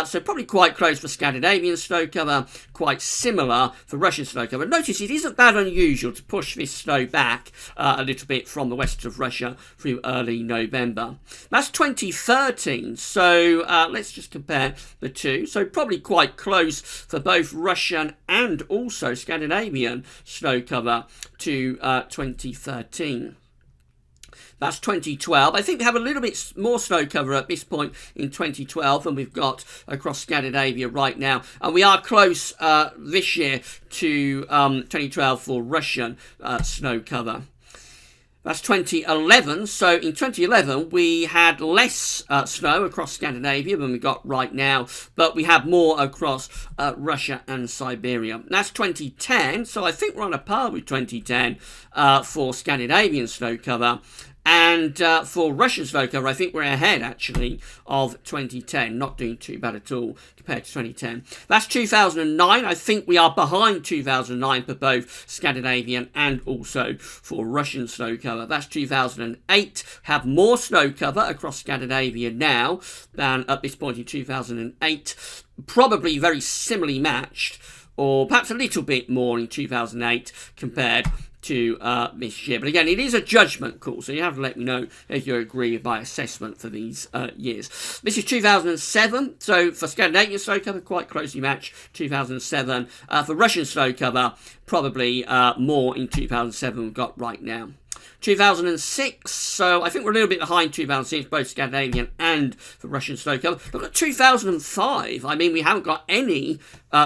so probably quite close for Scandinavian snow cover, quite similar for Russian snow cover. Notice it isn't that unusual to push this snow back a little bit from the west of Russia through early November. That's 2013, so let's just compare the two. So probably quite close for both Russian and also Scandinavian snow cover to 2013. That's 2012. I think we have a little bit more snow cover at this point in 2012 than we've got across Scandinavia right now. And we are close this year to 2012 for Russian snow cover. That's 2011. So in 2011, we had less snow across Scandinavia than we got right now, but we have more across Russia and Siberia. That's 2010. So I think we're on a par with 2010 for Scandinavian snow cover. And for Russian snow cover, I think we're ahead, actually, of 2010. Not doing too bad at all compared to 2010. That's 2009. I think we are behind 2009 for both Scandinavian and also for Russian snow cover. That's 2008. Have more snow cover across Scandinavia now than at this point in 2008. Probably very similarly matched, or perhaps a little bit more in 2008 compared to this year. But again, it is a judgment call, so you have to let me know if you agree with my assessment for these years. This is 2007, so for Scandinavian snow cover, quite closely matched 2007. For Russian snow cover, probably more in 2007 we've got right now. 2006, so I think we're a little bit behind 2006, both Scandinavian and for Russian snow cover. Look at 2005. I mean, we haven't got any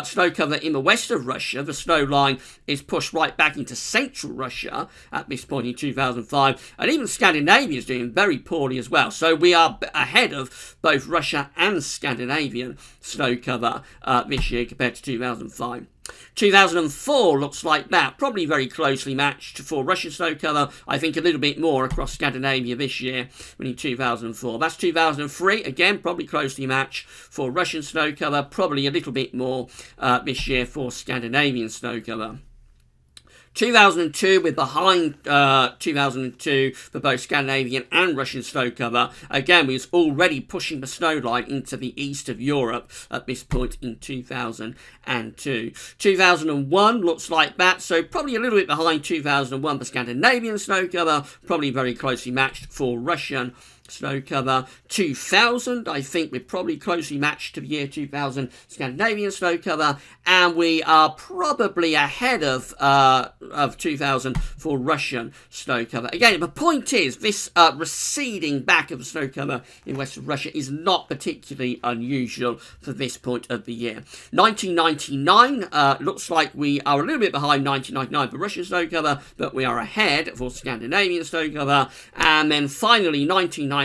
snow cover in the west of Russia. The snow line is pushed right back into central Russia at this point in 2005. And even Scandinavia is doing very poorly as well. So we are ahead of both Russia and Scandinavian snow cover this year compared to 2005. 2004 looks like that, probably very closely matched for Russian snow cover. I think a little bit more across Scandinavia this year than in 2004. That's 2003, again, probably closely matched for Russian snow cover, probably a little bit more this year for Scandinavian snow cover. 2002, we're behind 2002 for both Scandinavian and Russian snow cover. Again, we was already pushing the snow line into the east of Europe at this point in 2002. 2001 looks like that, so probably a little bit behind 2001 for Scandinavian snow cover, probably very closely matched for Russian snow cover. 2000, I think we're probably closely matched to the year 2000 Scandinavian snow cover, and we are probably ahead of 2000 for Russian snow cover. Again, the point is, this receding back of the snow cover in western Russia is not particularly unusual for this point of the year. 1999 looks like we are a little bit behind 1999 for Russian snow cover, but we are ahead for Scandinavian snow cover. And then finally 1998,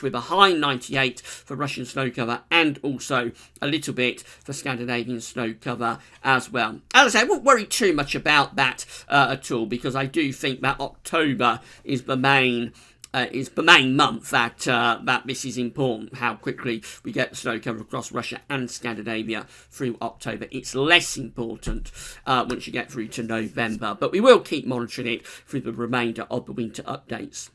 we're behind 98 for Russian snow cover, and also a little bit for Scandinavian snow cover as well. As I say, I won't worry too much about that at all, because I do think that October is the main month that this is important, how quickly we get the snow cover across Russia and Scandinavia through October. It's less important once you get through to November, but we will keep monitoring it through the remainder of the winter updates.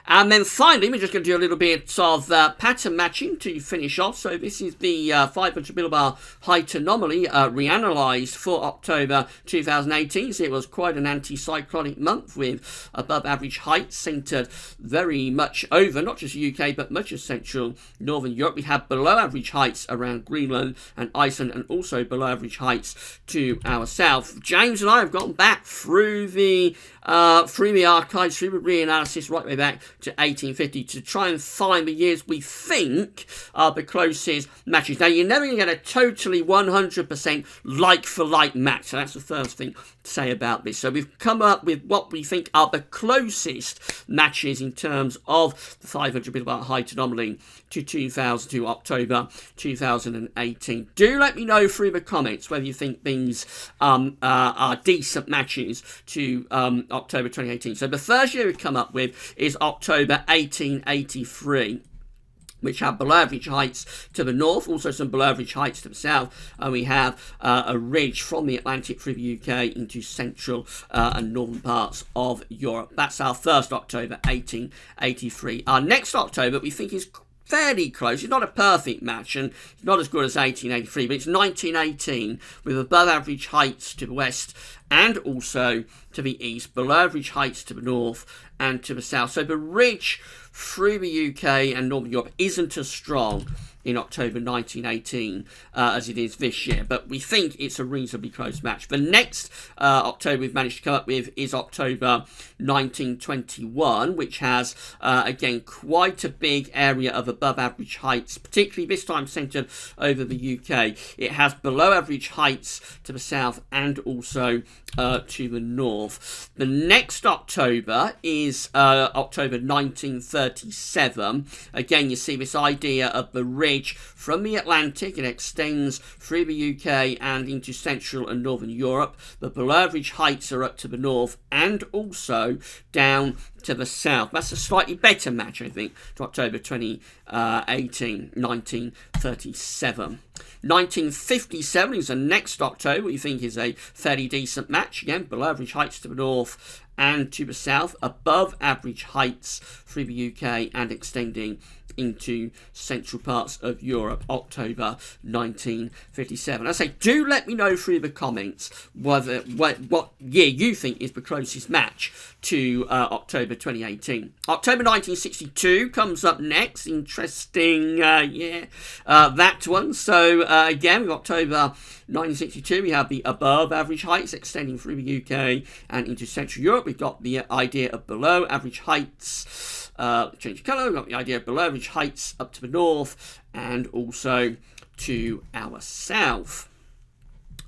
And then finally, we're just going to do a little bit of pattern matching to finish off. So this is the 500 millibar height anomaly reanalyzed for October 2018. So it was quite an anticyclonic month with above average heights centered very much over not just the UK but much of central northern Europe. We had below average heights around Greenland and Iceland, and also below average heights to our south. James and I have gone back through the archives, through the reanalysis right way back to 1850 to try and find the years we think are the closest matches. Now, you're never going to get a totally 100% like-for-like match, so that's the first thing to say about this. So we've come up with what we think are the closest matches in terms of the 500 millibar height anomaly to October 2018. Do let me know through the comments whether you think these are decent matches to October 2018. So the first year we've come up with is October 1883, which have below average heights to the north, also some below average heights to the south, and we have a ridge from the Atlantic through the UK into central and northern parts of Europe. That's our first October 1883. Our next October we think is fairly close. It's not a perfect match and it's not as good as 1883, but it's 1918 with above average heights to the west and also to the east, below average heights to the north and to the south. So the ridge through the UK and Northern Europe isn't as strong in October 1918 as it is this year, but we think it's a reasonably close match. The next October we've managed to come up with is October 1921, which has again quite a big area of above average heights, particularly this time centred over the UK. It has below average heights to the south and also to the north. The next October is October 1937. Again, you see this idea of the ridge from the Atlantic. It extends through the UK and into central and northern Europe. The below average heights are up to the north and also down to the south. That's a slightly better match, I think, to October 2018, 1937. 1957 is the next October, we think is a fairly decent match. Again, below average heights to the north and to the south, above average heights through the UK and extending into central parts of Europe, October 1957. I say, do let me know through the comments what year you think is the closest match to October 2018. October 1962 comes up next. Interesting, that one. So again, with October 1962, we have the above average heights extending through the UK and into Central Europe. We've got the idea of below average heights. Change colour, we've got the idea of below average heights up to the north and also to our south.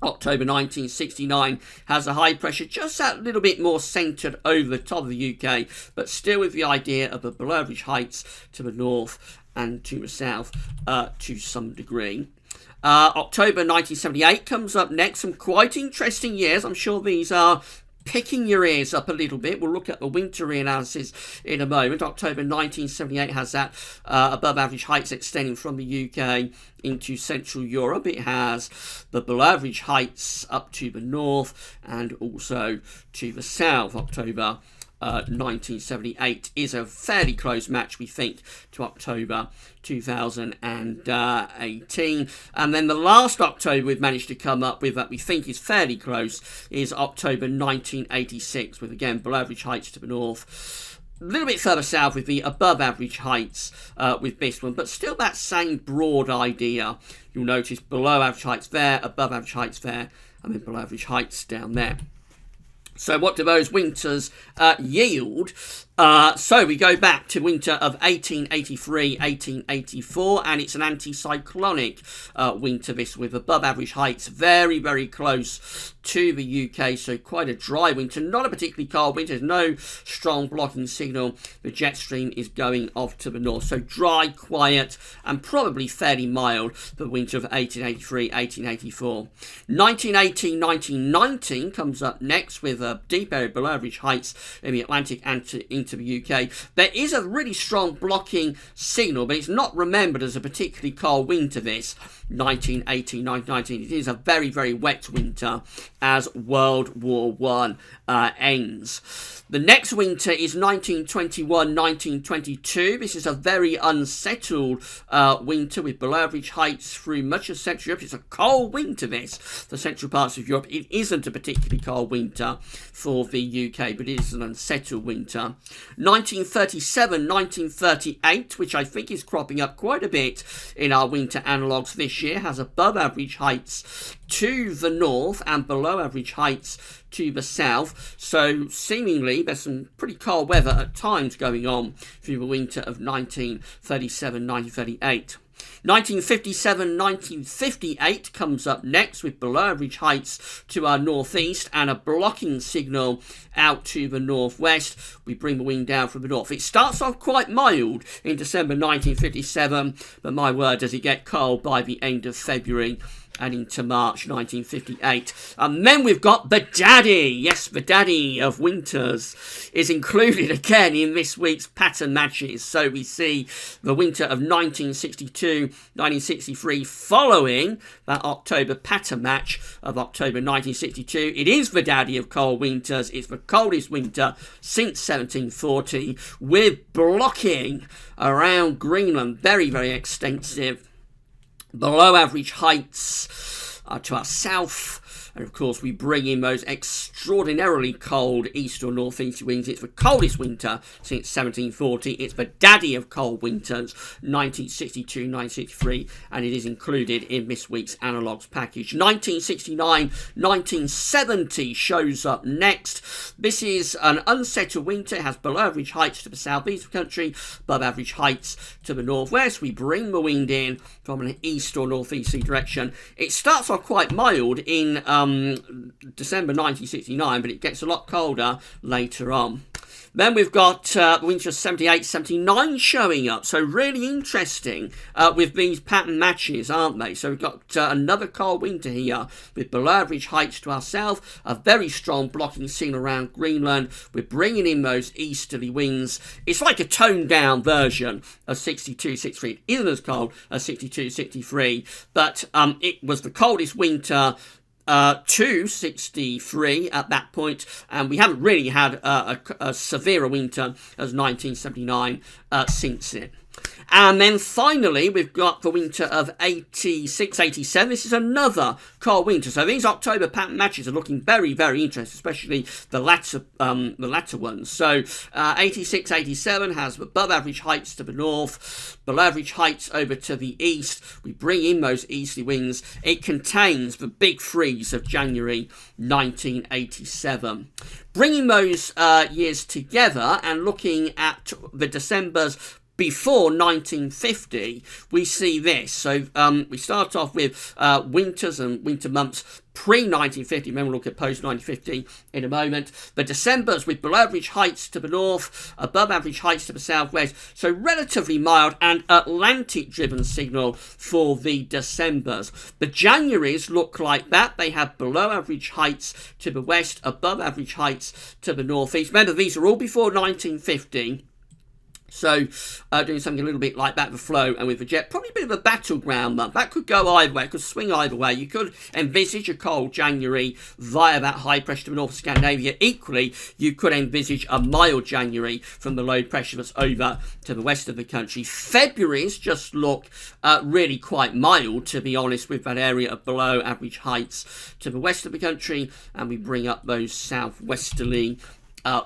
October 1969 has a high pressure just that little bit more centred over the top of the UK, but still with the idea of the below average heights to the north and to the south to some degree. October 1978 comes up next. Some quite interesting years. I'm sure these are picking your ears up a little bit. We'll look at the winter reanalysis in a moment. October 1978 has that above average heights extending from the UK into Central Europe. It has the below average heights up to the north and also to the south. October 1978 is a fairly close match, we think, to October 2018. And then the last October we've managed to come up with that we think is fairly close is October 1986, with again below average heights to the north, a little bit further south with the above average heights with this one, but still that same broad idea. You'll notice below average heights there, above average heights there, and then below average heights down there. So what do those winters yield? So we go back to winter of 1883, 1884, and it's an anticyclonic winter, this, with above average heights very, very close to the UK, so quite a dry winter, not a particularly cold winter. There's no strong blocking signal. The jet stream is going off to the north, so dry, quiet, and probably fairly mild for the winter of 1883, 1884. 1918, 1919 comes up next with a deep area below average heights in the Atlantic and into into the UK. There is a really strong blocking signal, but it's not remembered as a particularly cold winter, this 1918, 1919. It is a very, very wet winter as World War One ends. The next winter is 1921-1922. This is a very unsettled winter with below average heights through much of Central Europe. It's a cold winter, this, for central parts of Europe. It isn't a particularly cold winter for the UK, but it is an unsettled winter. 1937-1938, which I think is cropping up quite a bit in our winter analogues this year, has above average heights to the north and below average heights to the south, so seemingly there's some pretty cold weather at times going on through the winter of 1937-1938. 1957-1958 comes up next with below average heights to our northeast and a blocking signal out to the northwest. We bring the wind down from the north. It starts off quite mild in December 1957, but my word, does it get cold by the end of February and into March 1958. And then we've got the daddy. Yes, the daddy of winters is included again in this week's pattern matches. So we see the winter of 1962-1963 following that October pattern match of October 1962. It is the daddy of cold winters. It's the coldest winter since 1740 with blocking around Greenland. Very, very extensive. Below average heights to our south, and of course we bring in those extraordinarily cold east or northeast winds. It's the coldest winter since 1740. It's the daddy of cold winters, 1962-1963, and it is included in this week's analogues package. 1969-1970 shows up next. This is an unsettled winter. It has below average heights to the southeast of the country, above average heights to the northwest. We bring the wind in from an east or northeasterly direction. It starts off quite mild in December 1969, but it gets a lot colder later on. Then we've got the winter of 78-79 showing up. So really interesting with these pattern matches, aren't they? So we've got another cold winter here with below average heights to our south, a very strong blocking signal around Greenland. We're bringing in those easterly winds. It's like a toned down version of 62-63. It isn't as cold as 62-63, but it was the coldest winter to 63 at that point, and we haven't really had a severer winter as 1979 since it. And then finally, we've got the winter of 86-87. This is another cold winter. So these October pattern matches are looking very, very interesting, especially the latter ones. So 86-87 has above average heights to the north, below average heights over to the east. We bring in those easterly winds. It contains the big freeze of January 1987. Bringing those years together and looking at the Decembers before 1950, we see this. So we start off with winters and winter months pre-1950. Then we'll look at post-1950 in a moment. The Decembers with below average heights to the north, above average heights to the southwest. So relatively mild and Atlantic-driven signal for the Decembers. The Januaries look like that. They have below average heights to the west, above average heights to the northeast. Remember, these are all before 1950. So doing something a little bit like that with flow and with the jet, probably a bit of a battleground month. That could go either way, it could swing either way. You could envisage a cold January via that high pressure to the north of Scandinavia. Equally, you could envisage a mild January from the low pressure that's over to the west of the country. February's just look really quite mild, to be honest, with that area of below average heights to the west of the country, and we bring up those southwesterly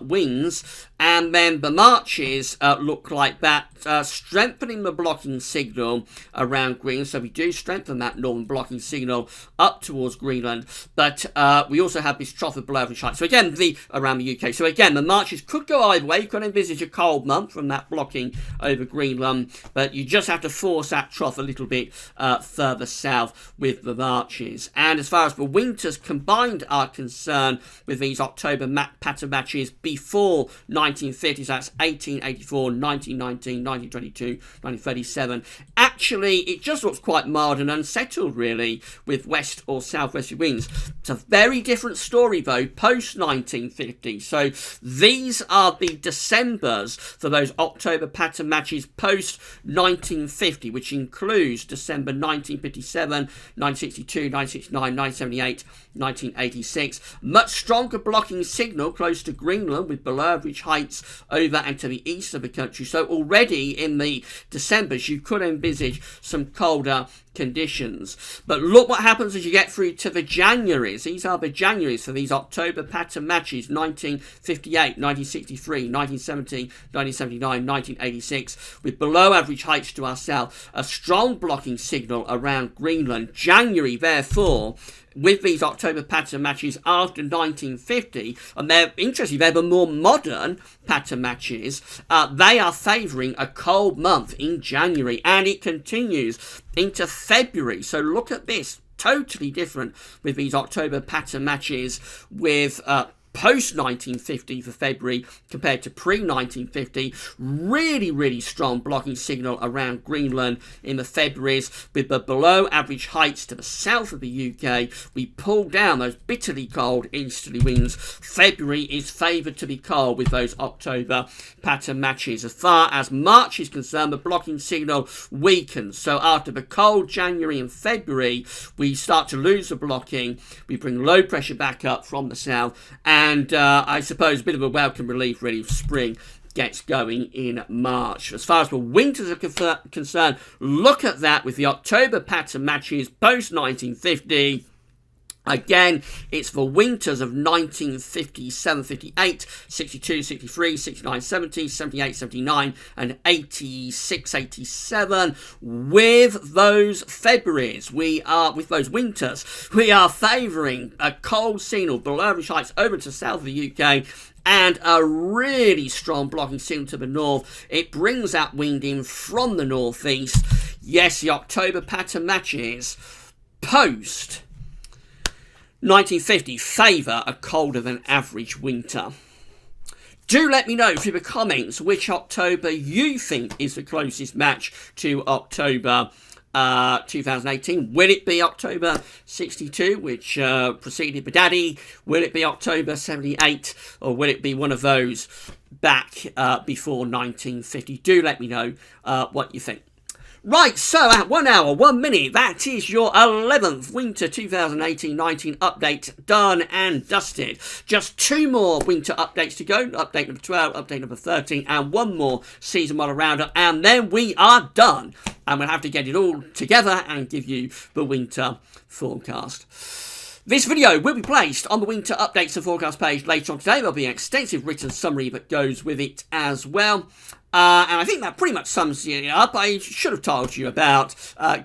winds. And then the Marches look like that, strengthening the blocking signal around Greenland. So we do strengthen that northern blocking signal up towards Greenland, but we also have this trough of below average height. So again, around the UK. So again, the Marches could go either way. You could envisage a cold month from that blocking over Greenland, but you just have to force that trough a little bit further south with the Marches. And as far as the winters combined are concerned, with these October pattern matches, matches before 1950, so that's 1884, 1919, 1922, 1937. Actually, it just looks quite mild and unsettled, really, with west or southwesterly winds. It's a very different story, though, post-1950. So these are the Decembers for those October pattern matches post-1950, which includes December 1957, 1962, 1969, 1978, 1986. Much stronger blocking signal close to Greenland with below average heights over and to the east of the country. So already in the Decembers you could envisage some colder conditions. But look what happens as you get through to the Januaries. These are the Januaries for these October pattern matches: 1958, 1963, 1970, 1979, 1986, with below average heights to our south. A strong blocking signal around Greenland. January, therefore, with these October pattern matches after 1950, and they're interesting, they're the more modern pattern matches, they are favouring a cold month in January, and it continues into February. So look at this, totally different with these October pattern matches with post-1950 for February compared to pre-1950. Really strong blocking signal around Greenland in the Februaries with the below average heights to the south of the UK. We pull down those bitterly cold easterly winds. February is favoured to be cold with those October pattern matches. As far as March is concerned, the blocking signal weakens. So after the cold January and February, we start to lose the blocking. We bring low pressure back up from the south, and I suppose a bit of a welcome relief, really, of spring gets going in March. As far as the winters are concerned, look at that with the October pattern matches post-1950. Again, it's the winters of 1957, 58, 62, 63, 69, 70, 78, 79, and 86, 87. With those Februaries, with those winters, we are favouring a cold signal below average heights over to the south of the UK, and a really strong blocking signal to the north. It brings that wind in from the northeast. Yes, the October pattern matches post 1950 favour a colder than average winter. Do let me know through the comments which October you think is the closest match to October 2018. Will it be October 62, which preceded Badaddy? Will it be October 78? Or will it be one of those back before 1950? Do let me know what you think. Right, so at 1 hour, 1 minute, that is your 11th winter 2018-19 update done and dusted. Just 2 more winter updates to go. Update number 12, update number 13, and 1 more season 1 roundup, and then we are done. And we'll have to get it all together and give you the winter forecast. This video will be placed on the winter updates and forecast page later on today. There'll be an extensive written summary that goes with it as well. And I think that pretty much sums it up. I should have told you about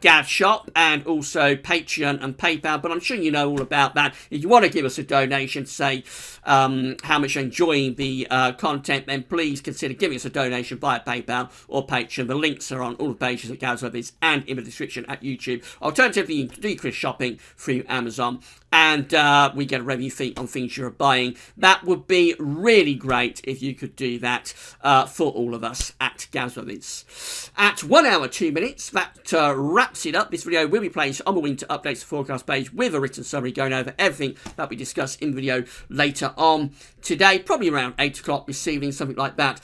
Gad Shop and also Patreon and PayPal, but I'm sure you know all about that. If you want to give us a donation to say how much you're enjoying the content, then please consider giving us a donation via PayPal or Patreon. The links are on all the pages at Gad's Web and in the description at YouTube. Alternatively, you can do Chris shopping through Amazon, and we get a revenue fee on things you're buying. That would be really great if you could do that for all of us at Gad's Web. At 1 hour 2 minutes, that wraps it up. This video will be placed on the winter updates and forecast page with a written summary going over everything that we discuss in the video later on today, probably around 8 o'clock this evening, something like that.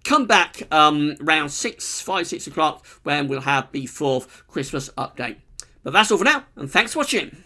Come back around 5, 6 o'clock when we'll have the 4th Christmas update. But that's all for now, and thanks for watching.